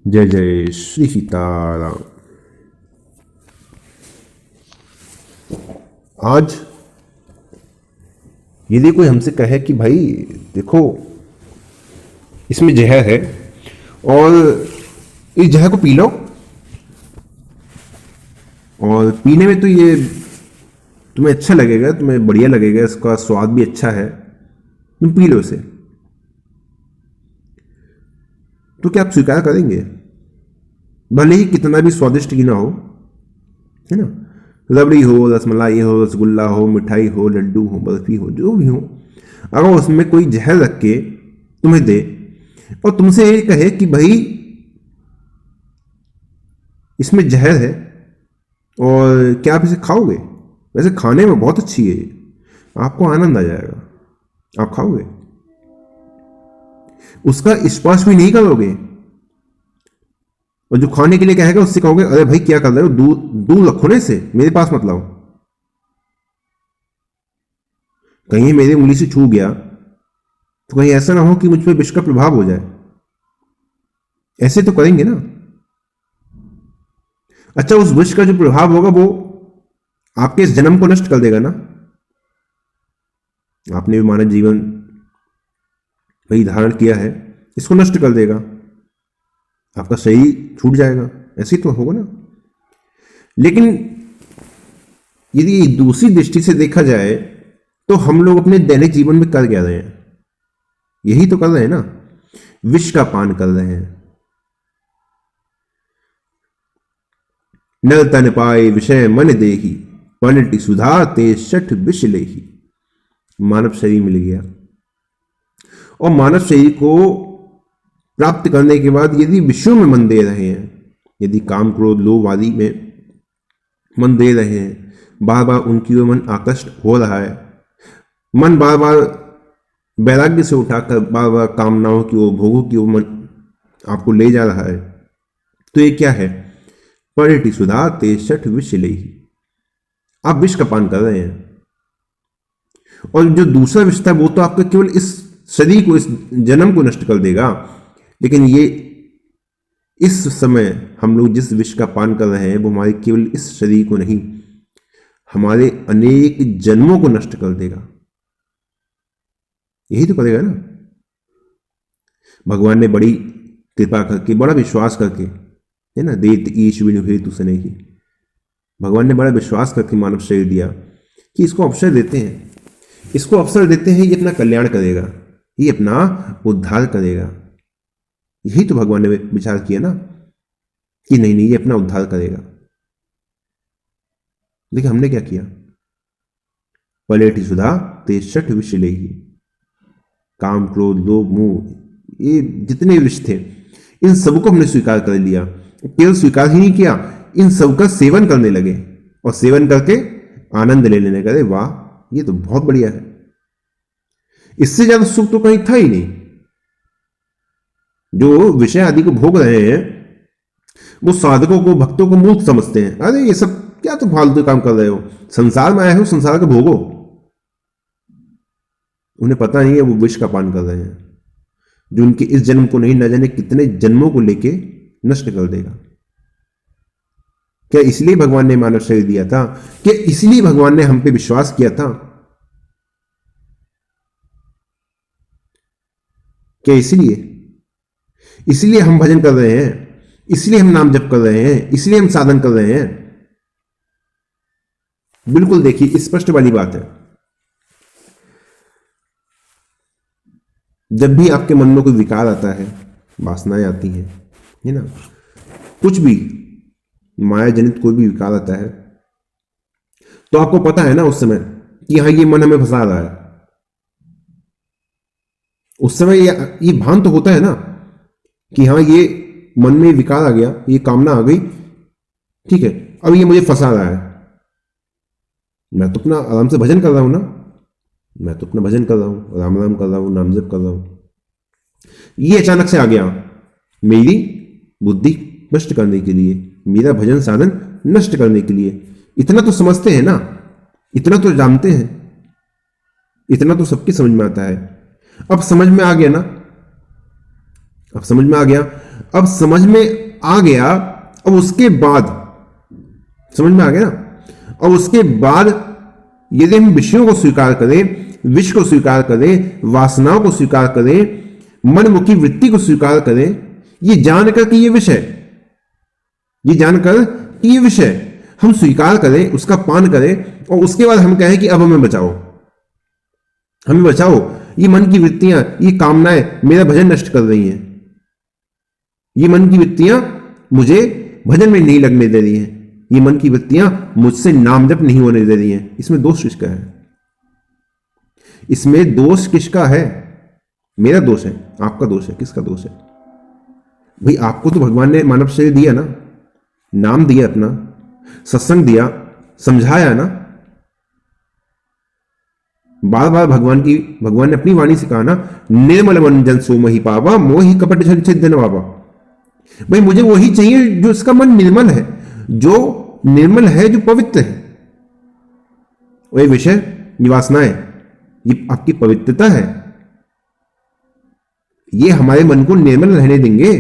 जय जय श्री सीताराम। आज यदि कोई हमसे कहे कि भाई देखो इसमें जहर है और इस जहर को पी लो, और पीने में तो ये तुम्हें अच्छा लगेगा, तुम्हें बढ़िया लगेगा, इसका स्वाद भी अच्छा है, तुम पी लो इसे, तो क्या आप स्वीकार करेंगे? भले ही कितना भी स्वादिष्ट ही ना हो, है ना? रबड़ी हो, रसमलाई हो, रसगुल्ला हो, मिठाई हो, लड्डू हो, बर्फी हो, जो भी हो, अगर उसमें कोई जहर रख के तुम्हें दे और तुमसे ये कहे कि भाई इसमें जहर है और क्या आप इसे खाओगे? वैसे खाने में बहुत अच्छी है ये, आपको आनंद आ जाएगा, आप खाओगे, उसका स्पर्श भी नहीं करोगे, और जो खाने के लिए कहेगा उससे कहोगे अरे भाई क्या कर रहे हो, दूर दूर रखो ना इसे, मेरे पास मत लाओ, कहीं मेरी उंगली से छू गया तो कहीं ऐसा ना हो कि मुझ पर विष का प्रभाव हो जाए। ऐसे तो करेंगे ना। अच्छा, उस विष का जो प्रभाव होगा वो आपके इस जन्म को नष्ट कर देगा ना। आपने भी मानव जीवन वही धारण किया है, इसको नष्ट कर देगा, आपका शरीर छूट जाएगा, ऐसे ही तो होगा ना। लेकिन यदि दूसरी दृष्टि से देखा जाए तो हम लोग अपने दैनिक जीवन में कर क्या रहे हैं? यही तो कर रहे हैं ना, विष का पान कर रहे हैं। नर तन पाए विषय मन देही, पलटि सुधा ते शठ विष लेही। मानव शरीर मिल गया और मानव शरीर को प्राप्त करने के बाद यदि विषयों में मन दे रहे हैं, यदि काम क्रोध लोभ आदि में मन दे रहे हैं, बार बार उनकी ओर मन आकृष्ट हो रहा है, मन बार बार वैराग्य से उठाकर बार बार कामनाओं की ओर, भोगों की ओर मन आपको ले जा रहा है, तो ये क्या है? परिटि सुधा ते शठ विष लेही। आप विष का पान कर रहे हैं। और जो दूसरा विष था वो तो आपका केवल इस शरीर को, इस जन्म को नष्ट कर देगा, लेकिन ये इस समय हम लोग जिस विष का पान कर रहे हैं वो हमारे केवल इस शरीर को नहीं, हमारे अनेक जन्मों को नष्ट कर देगा। यही तो करेगा ना। भगवान ने बड़ी कृपा करके, बड़ा विश्वास करके, है ना, देत ईश विनु हेतु सने की, भगवान ने बड़ा विश्वास करके मानव शरीर दिया कि इसको अवसर देते हैं, इसको अवसर देते हैं, ये अपना कल्याण करेगा, ये अपना उद्धार करेगा। यही तो भगवान ने विचार किया ना कि नहीं नहीं, ये अपना उद्धार करेगा। लेकिन हमने क्या किया? पलेठी सुधा ते शठ विष लेही। काम क्रोध लोभ मोह, ये जितने विष थे इन सबको हमने स्वीकार कर लिया। केवल स्वीकार ही नहीं किया, इन सब का सेवन करने लगे और सेवन करके आनंद लेने लगे। अरे वाह, ये तो बहुत बढ़िया है, इससे ज्यादा सुख तो कहीं था ही नहीं। जो विषय आदि को भोग रहे हैं वो साधकों को, भक्तों को मूर्ख समझते हैं। अरे ये सब क्या तो फालतू काम कर रहे हो, संसार में आए हो, संसार का भोगो। उन्हें पता नहीं है वो विष का पान कर रहे हैं, जो उनके इस जन्म को नहीं, न जाने कितने जन्मों को लेके नष्ट कर देगा। क्या इसलिए भगवान ने मानव शरीर दिया था? क्या इसलिए भगवान ने हम पे विश्वास किया था? क्या इसलिए हम भजन कर रहे हैं, इसलिए हम नाम जप कर रहे हैं, इसलिए हम साधन कर रहे हैं? बिल्कुल देखिए, स्पष्ट वाली बात है। जब भी आपके मन में कोई विकार आता है, वासनाएं आती हैं, है ना, कुछ भी माया जनित कोई भी विकार आता है, तो आपको पता है ना उस समय कि हाँ ये मन हमें फंसा रहा है। उस समय ये भान तो होता है ना कि हाँ ये मन में विकार आ गया, ये कामना आ गई, ठीक है, अब ये मुझे फंसा रहा है। मैं तो अपना आराम से भजन कर रहा हूं ना, मैं तो अपना भजन कर रहा हूं, राम राम कर रहा हूं, नाम जप कर रहा हूं, ये अचानक से आ गया मेरी बुद्धि नष्ट करने के लिए, मेरा भजन साधन नष्ट करने के लिए। इतना तो समझते हैं ना, इतना तो जानते हैं, इतना तो सबकी समझ में आता है। अब समझ में आ गया ना, अब समझ में आ गया। अब समझ में आ गया, अब उसके बाद समझ में आ गया ना, अब उसके बाद यदि हम विषयों को स्वीकार करें, विश्व को स्वीकार करें, वासनाओं को स्वीकार करें, मनमुखी वृत्ति को स्वीकार करें, ये जानकर कि ये विषय, ये जानकर कि ये विषय हम स्वीकार करें, उसका पान करें, और उसके बाद हम कहें कि अब हमें बचाओ, हमें बचाओ, ये मन की वृत्तियां, ये कामनाएं मेरा भजन नष्ट कर रही हैं, ये मन की वृत्तियां मुझे भजन में नहीं लगने दे रही हैं, ये मन की वृत्तियां मुझसे नाम जप नहीं होने दे रही हैं। इसमें दोष किसका है? इसमें दोष किसका है? मेरा दोष है, आपका दोष है, किसका दोष है? भाई आपको तो भगवान ने मानव शरीर दिया ना, नाम दिया, अपना सत्संग दिया, समझाया ना, बार बार भगवान ने अपनी वाणी से कहा ना, निर्मल मन जन सो मही पावा, मोहि कपट छल छिद्र बाबा। भाई मुझे वही चाहिए जो इसका मन निर्मल है, जो निर्मल है, जो पवित्र है। वही विषय, ये वासनाएं, ये आपकी पवित्रता है, ये हमारे मन को निर्मल रहने देंगे।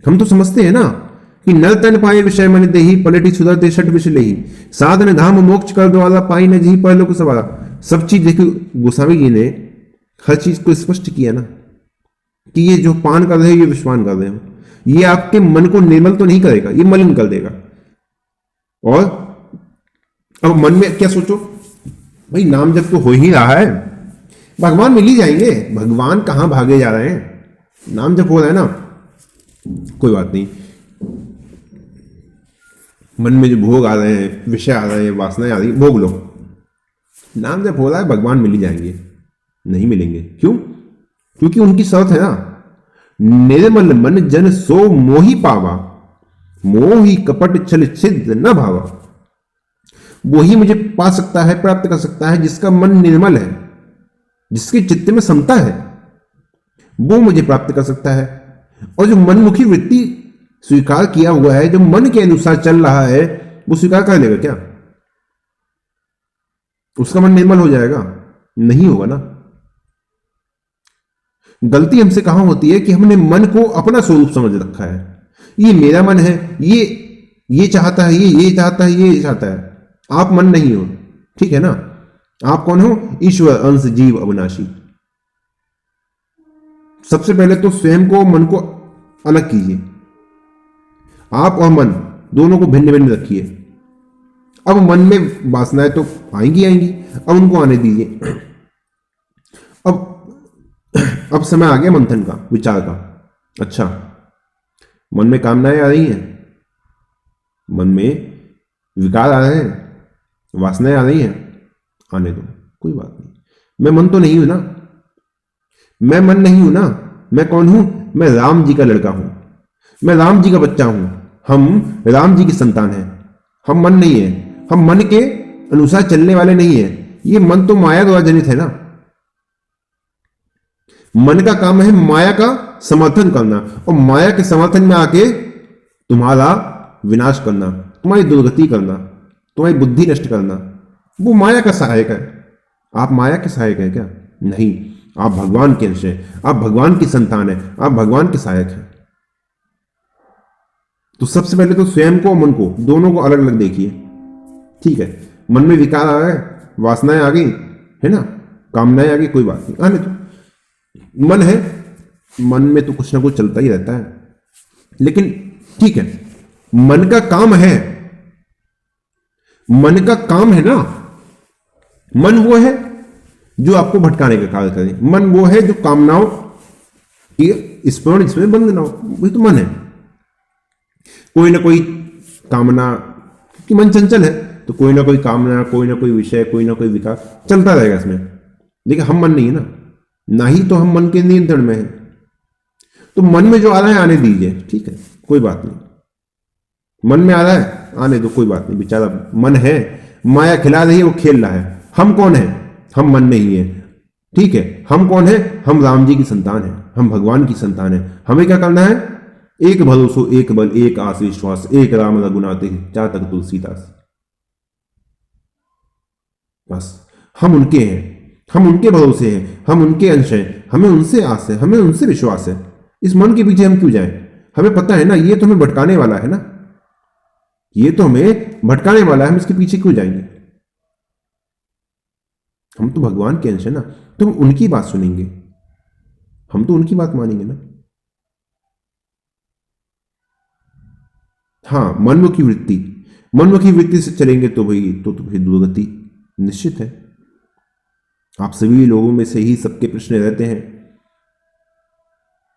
हम तो समझते हैं ना कि नर तन पाए विषय मन देही, पलटी सुधरते छठ विषय लेही, साधन धाम मोक्ष कर द्वारा पाई न जी परलोक सवारा। सब चीज देखो, गोस्वामी जी ने हर चीज को स्पष्ट किया ना कि ये जो पान कर रहे हो, ये विश्वान कर रहे हो, ये आपके मन को निर्मल तो नहीं करेगा, ये मलिन कर देगा। और अब मन में क्या सोचो, भाई नाम जब तो हो ही रहा है, भगवान मिल ही जाएंगे, भगवान कहां भागे जा रहे हैं, नाम जब हो रहा है ना, कोई बात नहीं, मन में जो भोग आ रहे हैं, विषय आ रहे हैं, वासनाएं आ रही, भोग लो, नाम जब हो रहा है, भगवान मिल ही जाएंगे। नहीं मिलेंगे, क्यों? क्योंकि उनकी शर्त है ना, निर्मल मन जन सो मोहि पावा, मोहि कपट छल छिद्र न भावा। वही मुझे पा सकता है, प्राप्त कर सकता है, जिसका मन निर्मल है, जिसके चित्त में समता है, वो मुझे प्राप्त कर सकता है। और जो मनमुखी वृत्ति स्वीकार किया हुआ है, जो मन के अनुसार चल रहा है, वो स्वीकार कर लेगा क्या? उसका मन निर्मल हो जाएगा? नहीं होगा ना। गलती हमसे कहां होती है कि हमने मन को अपना स्वरूप समझ रखा है, ये मेरा मन है, ये चाहता है, ये चाहता है, ये चाहता है। आप मन नहीं हो, ठीक है ना। आप कौन हो? ईश्वर अंश जीव अविनाशी। सबसे पहले तो स्वयं को, मन को अलग कीजिए। आप और मन दोनों को भिन्न भिन्न रखिए। अब मन में वासनाएं तो आएंगी, अब उनको आने दीजिए। अब समय आ गया मंथन का, विचार का। अच्छा, मन में कामनाएं आ रही हैं, मन में विकार आ रहे हैं, वासनाएं आ रही हैं, आने दो, कोई बात नहीं। मैं मन तो नहीं हूं ना, मैं मन नहीं हूं ना। मैं कौन हूं? मैं राम जी का लड़का हूं, मैं राम जी का बच्चा हूं, हम राम जी की संतान हैं। हम मन नहीं है, हम मन के अनुसार चलने वाले नहीं है। ये मन तो माया द्वारा जनित है ना। मन का काम है माया का समर्थन करना, और माया के समर्थन में आके तुम्हारा विनाश करना, तुम्हारी दुर्गति करना, तुम्हारी बुद्धि नष्ट करना। वो माया का सहायक है। आप माया के सहायक हैं क्या? नहीं, आप भगवान के अंश हैं, आप भगवान की संतान हैं, आप भगवान के सहायक हैं। तो सबसे पहले तो स्वयं को और मन को, दोनों को अलग अलग देखिए, ठीक है। मन में विकार आ गए, वासनाएं आ गई, है ना, कामनाएं आ गई, कोई बात नहीं, आने तो। मन है, मन में तो कुछ ना कुछ चलता ही रहता है, लेकिन ठीक है, मन का काम है, मन का काम है ना। मन वो है जो आपको भटकाने का कार्य करे, मन वो है जो कामनाओं की स्मरण इसमें बंद ना हो, वही तो मन है। कोई ना कोई कामना, कि मन चंचल है तो कोई ना कोई कामना, कोई ना कोई विषय, कोई ना कोई विकार चलता रहेगा इसमें। लेकिन हम मन नहीं है ना ही तो हम मन के नियंत्रण में है। तो मन में जो आ रहा है आने दीजिए, ठीक है, कोई बात नहीं। मन में आ रहा है आने दो, कोई बात नहीं, बेचारा मन है, माया खिला रही है, वो खेल रहा है। हम कौन है? हम मन नहीं है, ठीक है। हम कौन है? हम राम जी की संतान है, हम भगवान की संतान है। हमें क्या करना है? एक भरोसो, एक बल, एक आस विश्वास, एक राम रघुनाथे, चार तक तुलसीदास। बस हम उनके हैं, हम उनके भरोसे हैं, हम उनके अंश हैं, हमें उनसे आस है, हमें उनसे विश्वास है। इस मन के पीछे हम क्यों जाएं? हमें पता है ना ये तो हमें भटकाने वाला है ना, ये तो हमें भटकाने वाला है, हम इसके पीछे क्यों जाएंगे? हम तो भगवान के अंश है ना, तो हम उनकी बात सुनेंगे, हम तो उनकी बात मानेंगे ना। हाँ, मनमुखी वृत्ति, मनमुखी वृत्ति से चलेंगे तो भाई तो फिर दुर्गति निश्चित है। आप सभी लोगों में से ही सबके प्रश्न रहते हैं,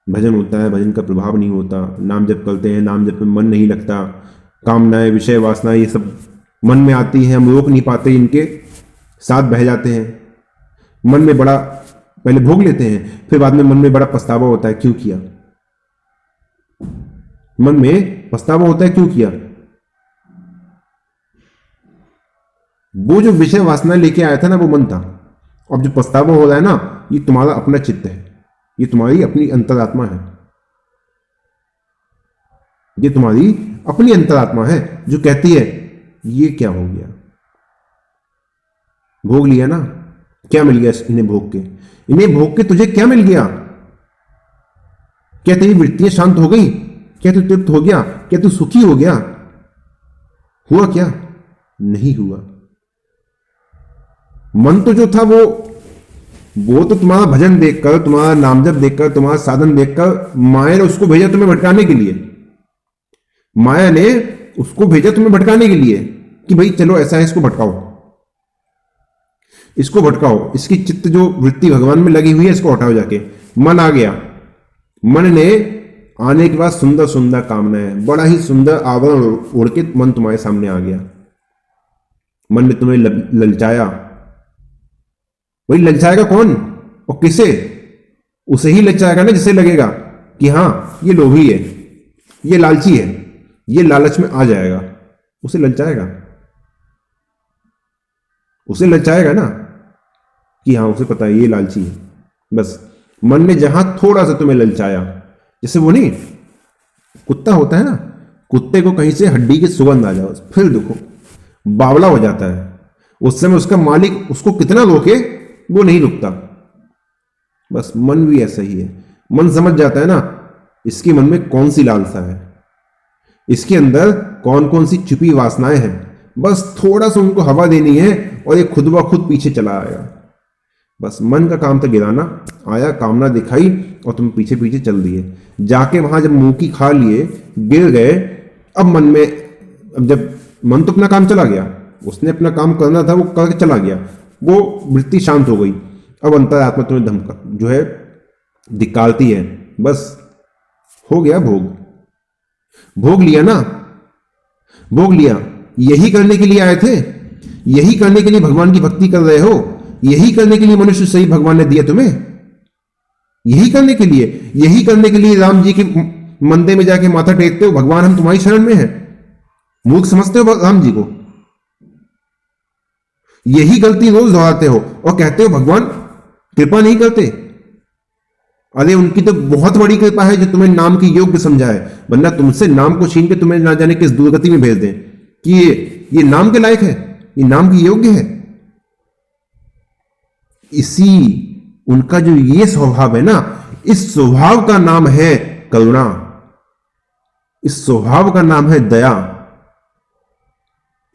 भजन होता है, भजन का प्रभाव नहीं होता, नाम जप करते हैं, नाम जप में मन नहीं लगता, कामनाएं विषय वासनाएं ये सब मन में आती हैं, हम रोक नहीं पाते, इनके साथ बह जाते हैं, मन में बड़ा पहले भोग लेते हैं, फिर बाद में मन में बड़ा पछतावा होता है क्यों किया, मन में पछतावा होता है क्यों किया। वो जो विषय वासना लेके आया था ना वो मन था, अब जो पछतावा हो रहा है ना ये तुम्हारा अपना चित्त है, ये तुम्हारी अपनी अंतरात्मा है, ये तुम्हारी अपनी अंतरात्मा है जो कहती है ये क्या हो गया, भोग लिया ना, क्या मिल गया इन्हें भोग के, इन्हें भोग के तुझे क्या मिल गया? क्या तेरी वृत्तियां शांत हो गई? क्या तू तृप्त हो गया? क्या तू सुखी हो गया? हुआ क्या? नहीं हुआ। मन तो जो था वो तो तुम्हारा भजन देखकर, तुम्हारा नामजप देखकर, तुम्हारा साधन देखकर माया ने उसको भेजा तुम्हें भटकाने के लिए, माया ने उसको भेजा तुम्हें भटकाने के लिए कि भाई चलो ऐसा है, इसको भटकाओ, इसको भटकाओ, इसकी चित्त जो वृत्ति भगवान में लगी हुई है इसको हटाओ जाके। मन आ गया, मन ने आने के बाद सुंदर सुंदर कामनाएं, बड़ा ही सुंदर आवरण ओढ़ के मन तुम्हारे सामने आ गया, मन ने तुम्हें ललचाया। वही ललचाएगा कौन और किसे? उसे ही ललचाएगा ना जिसे लगेगा कि हाँ ये लोभी है, ये लालची है, ये लालच में आ जाएगा, उसे ललचाएगा, उसे ललचाएगा ना कि हाँ उसे पता है ये लालची है। बस मन ने जहां थोड़ा सा तुम्हें ललचाया, जैसे वो नहीं कुत्ता होता है ना, कुत्ते को कहीं से हड्डी की सुगंध आ जाओ फिर देखो बावला हो जाता है, उस समय उसका मालिक उसको कितना रोके वो नहीं रुकता। बस मन भी ऐसा ही है, मन समझ जाता है ना इसके मन में कौन सी लालसा है, इसके अंदर कौन कौन सी छुपी वासनाएं हैं, बस थोड़ा सा उनको हवा देनी है और ये खुद ब खुद पीछे चला आएगा। बस मन का काम था गिराना, आया कामना दिखाई और तुम पीछे पीछे चल दिए, जाके वहां जब मुंह की खा लिए गिर गए, अब मन में, अब जब मन तो अपना काम चला गया, उसने अपना काम करना था वो करके चला गया, वो वृत्ति शांत हो गई, अब अंतरात्मा तुम्हें धमका जो है दिक्कालती है, बस हो गया भोग, भोग लिया ना, भोग लिया। यही करने के लिए आए थे, यही करने के लिए भगवान की भक्ति कर रहे हो, यही करने के लिए मनुष्य सही भगवान ने दिया तुम्हें, यही करने के लिए, यही करने के लिए राम जी के मंदिर में जाके माथा टेकते हो, भगवान हम तुम्हारी शरण में हैं, मूर्ख समझते हो राम जी को, यही गलती रोज दोहराते हो और कहते हो भगवान कृपा नहीं करते। अरे उनकी तो बहुत बड़ी कृपा है जो तुम्हें नाम के योग्य समझाए, वरना तुमसे नाम को छीन के तुम्हें ना जाने किस दुर्गति में भेज दें कि ये नाम के लायक है, ये नाम के योग्य है। इसी उनका जो ये स्वभाव है ना, इस स्वभाव का नाम है करुणा, इस स्वभाव का नाम है दया।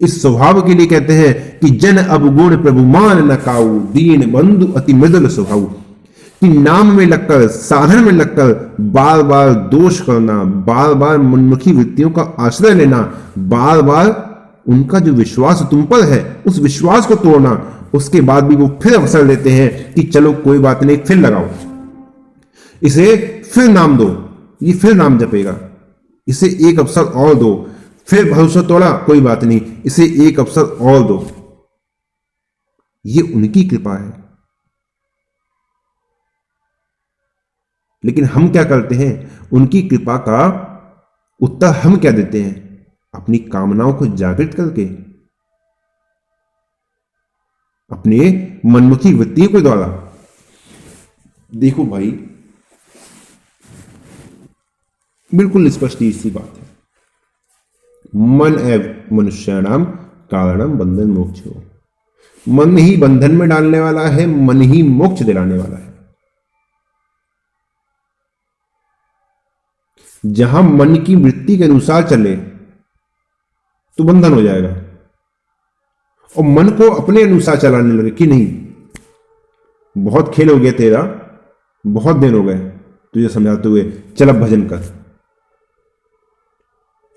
इस स्वभाव के लिए कहते हैं कि जन अवगुण प्रभु मान न काऊ, दीन बंधु अति मृदुल स्वभाव, कि नाम में लगकर, साधन में लगकर बार बार दोष करना, बार बार मनमुखी वृत्तियों का आश्रय लेना, बार बार उनका जो विश्वास तुम पर है उस विश्वास को तोड़ना, उसके बाद भी वो फिर अवसर देते हैं कि चलो कोई बात नहीं फिर लगाओ, इसे फिर नाम दो, ये फिर नाम जपेगा, इसे एक अवसर और दो, फिर भरोसा तोड़ा कोई बात नहीं, इसे एक अवसर और दो। ये उनकी कृपा है। लेकिन हम क्या करते हैं, उनकी कृपा का उत्तर हम क्या देते हैं, अपनी कामनाओं को जागृत करके, अपने मनमुखी वृत्तियों के द्वारा। देखो भाई बिल्कुल स्पष्ट सी बात है, मन एव मनुष्याणाम कारणम बंधन मोक्ष हो, मन ही बंधन में डालने वाला है, मन ही मोक्ष दिलाने वाला है। जहां मन की वृत्ति के अनुसार चले तो बंधन हो जाएगा, और मन को अपने अनुसार चलाने लगे कि नहीं बहुत खेल हो गया तेरा, बहुत दिन हो गए तुझे समझाते हुए, चल अब भजन कर।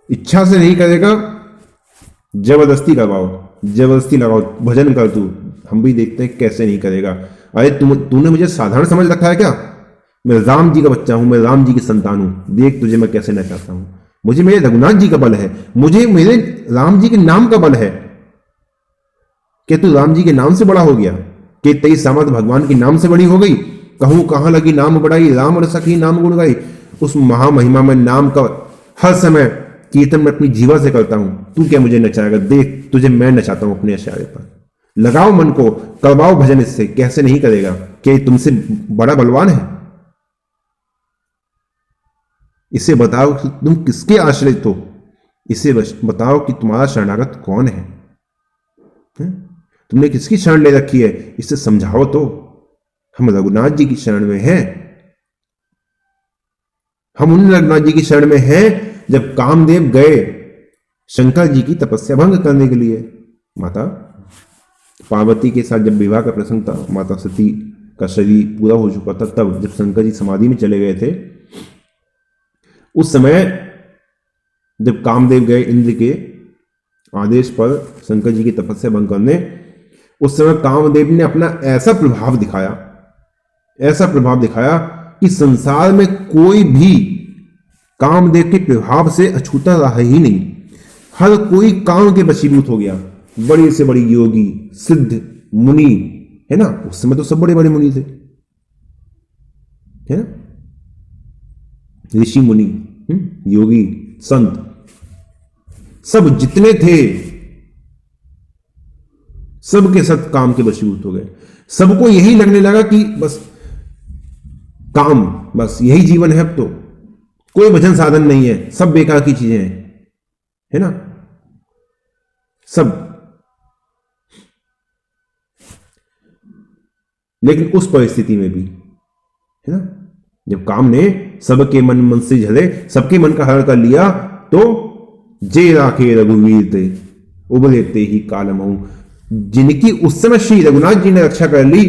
इच्छा से नहीं करेगा, जबरदस्ती जबरदस्ती लगाओ, भजन कर तू। हम भी देखते हैं कैसे नहीं करेगा। अरे तूने मुझे साधारण समझ रखा है क्या? मैं राम जी का बच्चा हूं, मैं राम जी की संतान हूं। देख तुझे मैं कैसे नचाता हूं। मुझे मेरे रघुनाथ जी का बल है, मुझे मेरे राम जी के नाम का बल है। क्या तू राम जी के नाम से बड़ा हो गया? कि तेरी सामर्थ भगवान के नाम से बड़ी हो गई? कहूं कहां लगी नाम बढ़ाई, राम और सखी नाम गुण गाई। उस महामहिमा में नाम का हर समय कीर्तन में अपनी जीवा से करता हूं। तू क्या मुझे नचाएगा? देख तुझे मैं नचाता हूं अपने इशारे पर। लगाओ मन को, करवाओ भजन इससे। कैसे नहीं करेगा? क्या तुमसे बड़ा बलवान है? इसे बताओ कि तुम किसके आश्रित हो। इसे बताओ कि तुम्हारा शरणागत कौन है? तुमने किसकी शरण ले रखी है? इसे समझाओ तो। हम रघुनाथ जी की शरण में हैं। हम उन रघुनाथ जी की शरण में हैं जब कामदेव गए शंकर जी की तपस्या भंग करने के लिए। माता पार्वती के साथ जब विवाह का प्रसंग था, माता सती का शरीर पूरा हो चुका था, तब जब शंकर जी समाधि में चले गए थे, उस समय जब कामदेव गए इंद्र के आदेश पर शंकर जी की तपस्या भंग करने, उस समय कामदेव ने अपना ऐसा प्रभाव दिखाया कि संसार में कोई भी कामदेव के प्रभाव से अछूता रहा ही नहीं। हर कोई काम के वशीभूत हो गया। बड़े से बड़े योगी, सिद्ध, मुनि, है ना, उस समय तो सब बड़े बड़े मुनि थे, है ना, ऋषि मुनि, योगी, संत, सब जितने थे सबके सब काम के वशीभूत हो गए। सबको यही लगने लगा कि बस काम, बस यही जीवन है। अब तो कोई भजन साधन नहीं है, सब बेकार की चीजें हैं, है ना, सब। लेकिन उस परिस्थिति में भी, है ना, जब काम ने सबके मन से झले, सबके मन का हरण कर लिया, तो जे राखे रघुवीर ते उबले ते ही कालमऊ। जिनकी उस समय श्री रघुनाथ जी ने रक्षा कर ली,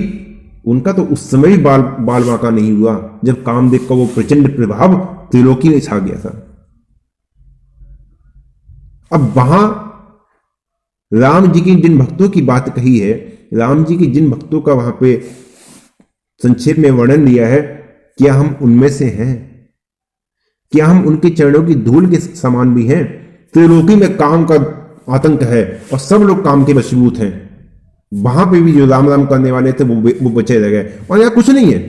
उनका तो उस समय भी बाल बांका नहीं हुआ जब कामदेव का वो प्रचंड प्रभाव त्रिलोकी में छा गया था। अब वहां राम जी की जिन भक्तों की बात कही है, राम जी की जिन भक्तों का वहां पे संक्षेप में वर्णन दिया है, क्या हम उनमें से हैं? क्या हम उनके चरणों की धूल के समान भी हैं? त्रिलोकी में काम का आतंक है और सब लोग काम के वशीभूत हैं। वहां पे भी जो राम राम करने वाले थे वो बचे रह गए। और यहां कुछ नहीं है।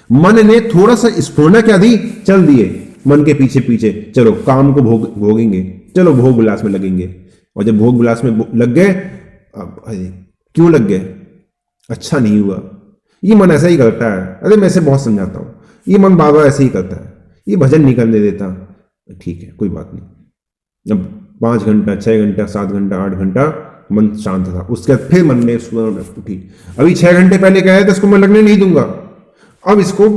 मन ने थोड़ा सा स्फुरना क्या दी, चल दिए मन के पीछे पीछे, चलो काम को भोगेंगे, चलो भोग विलास में लगेंगे। और जब भोग विलास में लग गए, अरे क्यों लग गए? अच्छा नहीं हुआ। ये मन ऐसा ही करता है। अरे मैं इसे बहुत समझाता हूं, ये मन बार बार ऐसे ही करता है, ये भजन नहीं करने देता। ठीक है, कोई बात नहीं। अब 5 घंटा, 6 घंटा, 7 घंटा, 8 घंटा मन शांत था। उसके बाद फिर मन ने स्वर्ण उठी, अभी 6 घंटे पहले कहा था इसको मैं लगने नहीं दूंगा, अब इसको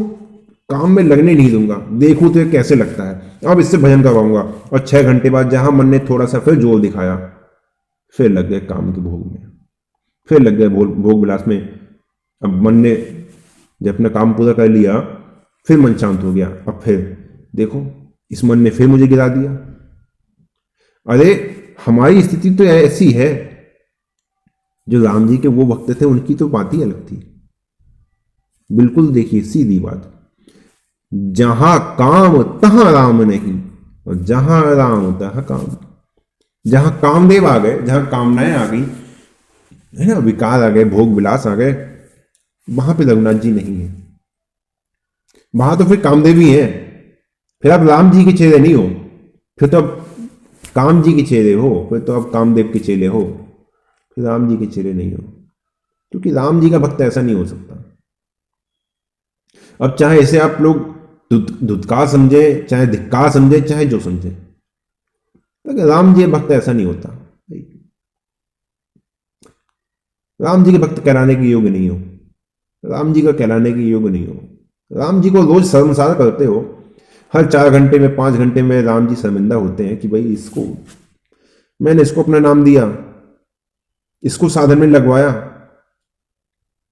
काम में लगने नहीं दूंगा, देखूं तो ये कैसे लगता है, अब इससे भजन करवाऊंगा। और 6 घंटे बाद जहां मन ने थोड़ा सा फिर जोर दिखाया, फिर लग गए काम के भोग में, फिर लग गए भोग विलास में। अब मन ने जब अपना काम पूरा कर लिया, फिर मन शांत हो गया। अब फिर देखो, इस मन ने फिर मुझे गिरा दिया। अरे हमारी स्थिति तो ऐसी है, जो राम जी के वो भक्त थे उनकी तो बात ही अलग थी। बिल्कुल देखिए, सीधी बात, जहां काम तहां राम नहीं, और जहां राम तहां काम। जहां कामदेव आ गए, जहां कामनाएं आ गई, है ना, विकार आ गए, भोग विलास आ गए, वहां पे रघुनाथ जी नहीं है। वहां तो फिर कामदेव ही है। फिर आप राम जी के चेले नहीं हो, फिर तो अब काम जी के चेले हो, फिर तो अब कामदेव के चेले हो, फिर राम जी के चेले नहीं हो। क्योंकि राम जी का भक्त ऐसा नहीं हो सकता। अब चाहे इसे आप लोग धुतकार समझे, चाहे धिक्कार समझे, चाहे जो समझे, लेकिन राम जी भक्त ऐसा नहीं होता। राम जी के भक्त कहलाने के योग्य नहीं हो, राम जी का कहलाने के योग्य नहीं हो। राम जी को रोज शर्मसार करते हो, हर 4 घंटे में 5 घंटे में राम जी शर्मिंदा होते हैं कि भाई मैंने इसको अपना नाम दिया, इसको साधन में लगवाया,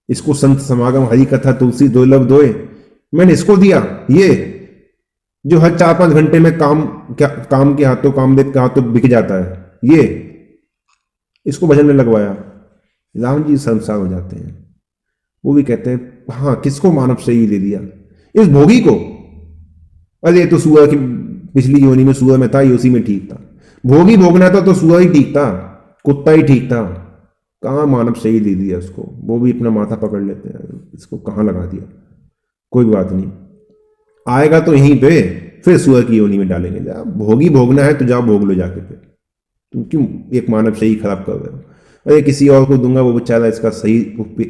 इसको संत समागम हरि कथा तुलसी दुर्लभ दोए मैंने इसको दिया, ये जो हर 4-5 घंटे में काम के हाथों कामदेव के हाथों बिक जाता है, ये इसको भजन में लगवाया। राम जी शर्मसार हो जाते हैं। वो भी कहते हैं हाँ, किसको मानव शरीर दे दिया, इस भोगी को। अरे तो सुअर की पिछली योनि में सुअर में था, ये उसी में ठीक था। भोगी भोगना था तो सुअर ही ठीक था, कुत्ता ही ठीक था। कहाँ मानव शरीर दे दिया उसको, वो भी अपना माथा पकड़ लेते हैं, इसको कहाँ लगा दिया। कोई बात नहीं, आएगा तो यहीं पे, फिर सुअर की योनि में डालेंगे। जा भोगी भोगना है तो जाओ भोग लो जाके, फिर तुम क्यों एक मानव शरीर खराब कर रहे हो। अरे किसी और को दूंगा, वो बेचारा इसका सही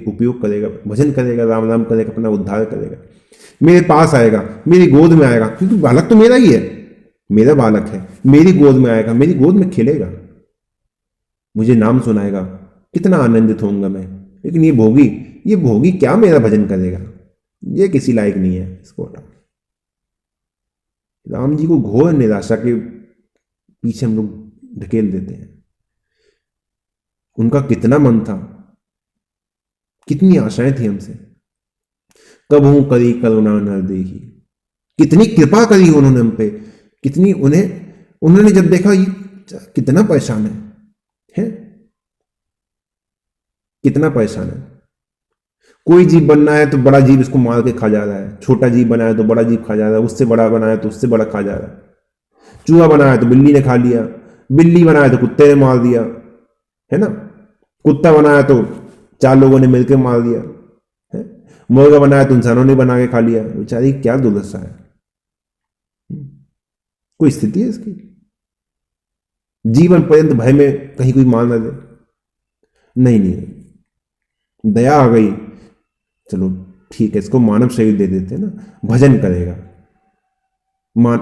उपयोग करेगा, भजन करेगा, राम राम करेगा, अपना उद्धार करेगा, मेरे पास आएगा, मेरी गोद में आएगा, क्योंकि बालक तो मेरा ही है, मेरा बालक है, मेरी गोद में आएगा, मेरी गोद में खेलेगा, मुझे नाम सुनाएगा, कितना आनंदित होऊंगा मैं। लेकिन ये भोगी क्या मेरा भजन करेगा, ये किसी लायक नहीं है, इसको हटाओ। राम जी को घोर निराशा के पीछे हम लोग ढकेल देते हैं। उनका कितना मन था, कितनी आशाएं थी हमसे, कबहू करी करुणा न देही, कितनी कृपा करी उन्होंने हम पे, कितनी उन्होंने जब देखा ये कितना परेशान है, कितना परेशान है। कोई जीव बनना है तो बड़ा जीव इसको मार के खा जा रहा है, छोटा जीव बनाया तो बड़ा जीव खा जा रहा है, उससे बड़ा बनाया तो उससे बड़ा खा जा रहा है। चूहा बनाया तो बिल्ली ने खा लिया, बिल्ली बनाया तो कुत्ते ने मार दिया, है ना। कुत्ता बनाया तो 4 लोगों ने मिलकर मार दिया, है। मुर्गा बनाया तो इंसानों ने बना के खा लिया। बेचारी क्या दुर्दशा है, कोई स्थिति है इसकी। जीवन पर्यंत भय में कहीं कोई मार न दे। नहीं, दया आ गई, चलो ठीक है, इसको मानव शरीर दे देते हैं ना, भजन करेगा,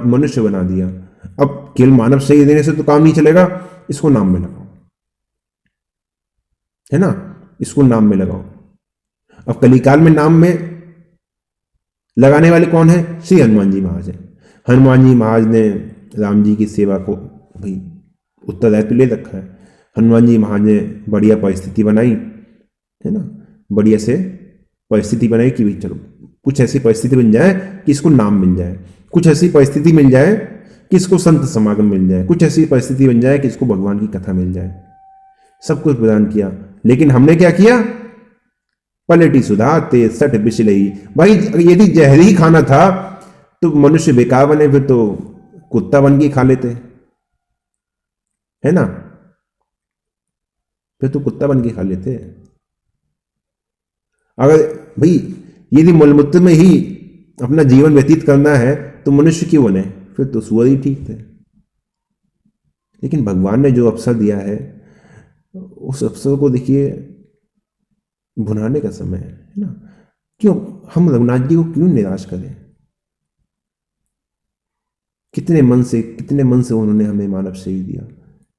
मनुष्य बना दिया। अब केवल मानव शरीर देने से तो काम नहीं चलेगा, इसको नाम में लगाओ, है ना, इसको नाम में लगाओ। अब कलिकाल में नाम में लगाने वाले कौन है? श्री हनुमान जी महाराज है। हनुमान जी महाराज ने राम जी की सेवा को भाई उत्तरदायित्व ले रखा है। हनुमान जी महाराज ने बढ़िया परिस्थिति बनाई, है ना, बढ़िया से परिस्थिति बनाई कि भाई चलो कुछ ऐसी परिस्थिति बन जाए कि इसको नाम मिल जाए, कुछ ऐसी परिस्थिति मिल जाए कि इसको संत समागम मिल जाए, कुछ ऐसी परिस्थिति बन जाए कि इसको भगवान की कथा मिल जाए। सब कुछ प्रदान किया, लेकिन हमने क्या किया? पलटी सुधा ते सठ बिछलई। भाई यदि जहरी खाना था तो मनुष्य बेकार बने, फिर तो कुत्ता बन के खा लेते, है ना, फिर तो कुत्ता बन के खा लेते। अगर भाई यदि मलमूत्र में ही अपना जीवन व्यतीत करना है तो मनुष्य क्यों बने, फिर तो सुअर ही ठीक थे। लेकिन भगवान ने जो अवसर दिया है, उस अवसर को देखिए भुनाने का समय है ना। क्यों हम रघुनाथ जी को क्यों निराश करें? कितने मन से उन्होंने हमें मानव शरीर दिया,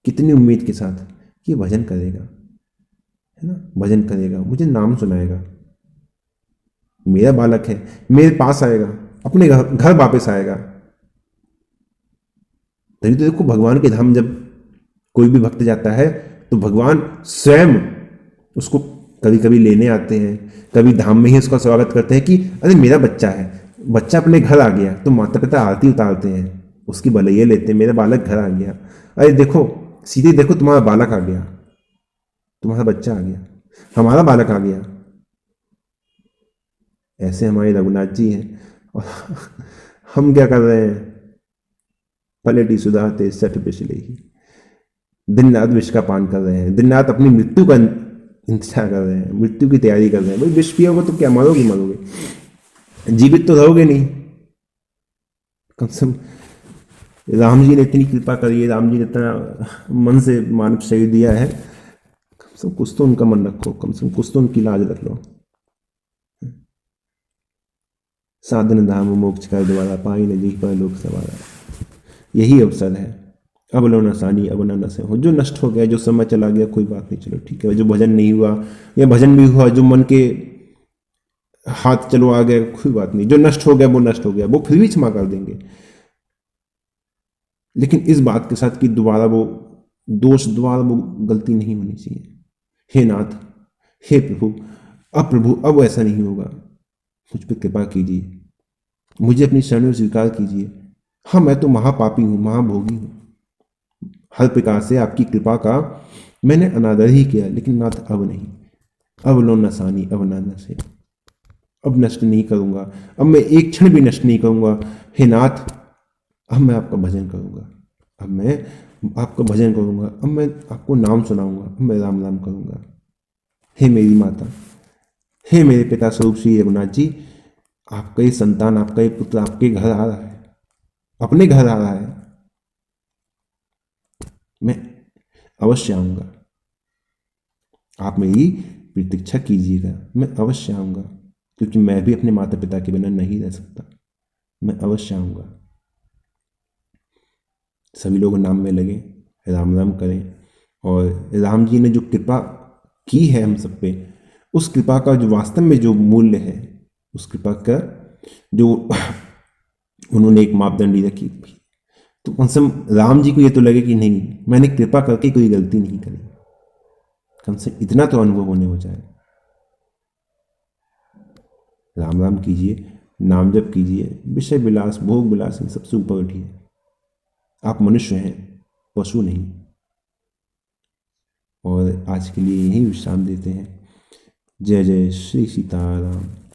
कितनी उम्मीद के साथ कि भजन करेगा, है ना, भजन करेगा, मुझे नाम सुनाएगा, मेरा बालक है, मेरे पास आएगा, अपने घर वापस आएगा। तभी तो देखो भगवान के धाम जब कोई भी भक्त जाता है तो भगवान स्वयं उसको कभी कभी लेने आते हैं, कभी धाम में ही उसका स्वागत करते हैं कि अरे मेरा बच्चा है, बच्चा अपने घर आ गया, तो माता पिता आरती उतारते हैं, उसकी भलैया लेते हैं, मेरा बालक घर आ गया, अरे देखो सीधे देखो तुम्हारा बालक आ गया, तुम्हारा बच्चा आ गया, हमारा बालक आ गया। ऐसे हमारे रघुनाथ जी हैं। और हम क्या कर रहे हैं? पलटी सुधाते सठ पिछले ही, दिन रात विष का पान कर रहे हैं, दिन रात अपनी मृत्यु का इंतजार कर रहे हैं, मृत्यु की तैयारी कर रहे हैं। भाई विष पियोगे तो क्या मरोगे, जीवित तो रहोगे नहीं। कम से कम राम जी ने इतनी कृपा करी है, राम जी ने इतना मन से मानव शरीर दिया है, कम से कम कुछ तो उनका मन रखो, कम से कम कुछ तो उनकी लाज रख लो। साधन धाम मोक्ष कर द्वारा, पाई नदी पर लोक सवारा। यही अवसर है। अब लो न सानी अब न से हो, जो नष्ट हो गया, जो समय चला गया, कोई बात नहीं, चलो ठीक है। जो भजन नहीं हुआ या भजन भी हुआ, जो मन के हाथ चलो आ गया, कोई बात नहीं, जो नष्ट हो गया वो नष्ट हो गया, वो फिर भी क्षमा कर देंगे। लेकिन इस बात के साथ कि दोबारा वो दोबारा वो गलती नहीं होनी चाहिए। हे नाथ, हे प्रभु, अब प्रभु अब ऐसा नहीं होगा, मुझ पर कृपा कीजिए, मुझे अपनी शरणों स्वीकार कीजिए। हाँ, मैं तो महापापी हूँ, महाभोगी हूँ, हर प्रकार से आपकी कृपा का मैंने अनादर ही किया, लेकिन नाथ अब नहीं, अब लो नसानी अब ना नसे, अब नष्ट नहीं करूँगा, अब मैं एक क्षण भी नष्ट नहीं करूँगा। हे नाथ, अब मैं आपका भजन करूँगा, अब मैं आपका भजन करूँगा, अब मैं आपको नाम सुनाऊँगा, अब मैं राम नाम करूँगा। हे मेरी माता, हे मेरे पिता स्वरूप श्री रघुनाथ जी, आपका ये संतान, आपका ये पुत्र आपके घर आ रहा है, अपने घर आ रहा है, मैं अवश्य आऊँगा, आप मेरी प्रतीक्षा कीजिएगा, मैं अवश्य आऊँगा, क्योंकि मैं भी अपने माता पिता के बिना नहीं रह सकता, मैं अवश्य आऊँगा। सभी लोग नाम में लगे, राम राम करें, और राम जी ने जो कृपा की है हम सब पे, उस कृपा का जो वास्तव में जो मूल्य है, उस कृपा का जो उन्होंने एक मापदंडी रखी, तो कम से कम राम जी को ये तो लगे कि नहीं, मैंने कृपा करके कोई गलती नहीं करी, कम से इतना तो अनुभव होने हो जाए। राम राम कीजिए, नाम जप कीजिए, विषय विलास भोग विलास इन सबसे ऊपर उठिए। आप मनुष्य हैं, पशु नहीं। और आज के लिए यही विश्राम देते हैं। जय जय श्री सीताराम।